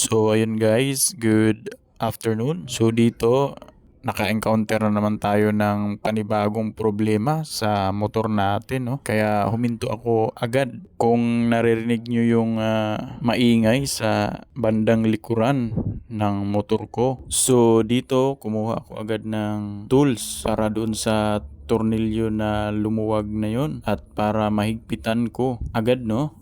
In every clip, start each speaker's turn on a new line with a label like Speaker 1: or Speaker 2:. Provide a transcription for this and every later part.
Speaker 1: So ayun guys, good afternoon. So dito, naka-encounter na naman tayo ng panibagong problema sa motor natin, no? Kaya huminto ako agad. Kung naririnig nyo yung maingay sa bandang likuran ng motor ko. So dito, kumuha ako agad ng tools para doon sa tornilyo na lumuwag na yon at para mahigpitan ko agad, no?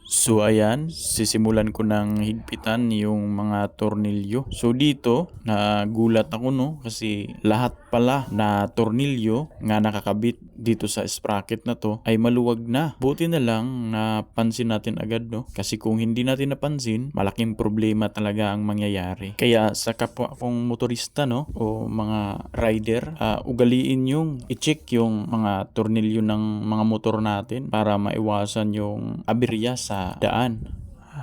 Speaker 1: So ayan, sisimulan ko ng higpitan yung mga tornilyo. So dito, nagulat ako, no, kasi lahat pala na tornilyo nga nakakabit dito sa sprocket na to ay maluwag na. Buti na lang napansin natin agad, no, kasi kung hindi natin napansin, malaking problema talaga ang mangyayari. Kaya sa kapwa kong motorista, no, o mga rider, ugaliin yung i-check yung mga tornilyo ng mga motor natin para maiwasan yung aberya sa daan.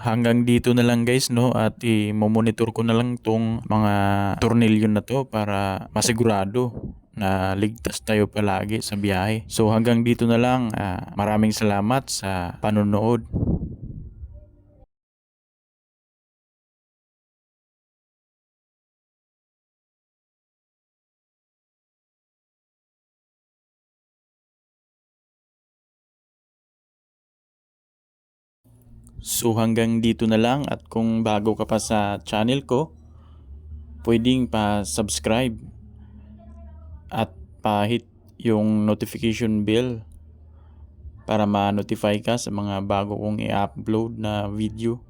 Speaker 1: Hanggang dito na lang guys, no, at i-monitor ko na lang tong mga tornilyo na to para masigurado na ligtas tayo palagi sa biyahe. So hanggang dito na lang, maraming salamat sa panonood. So hanggang dito na lang, at kung bago ka pa sa channel ko, pwedeng pa-subscribe at pa-hit yung notification bell para ma-notify ka sa mga bago kong i-upload na video.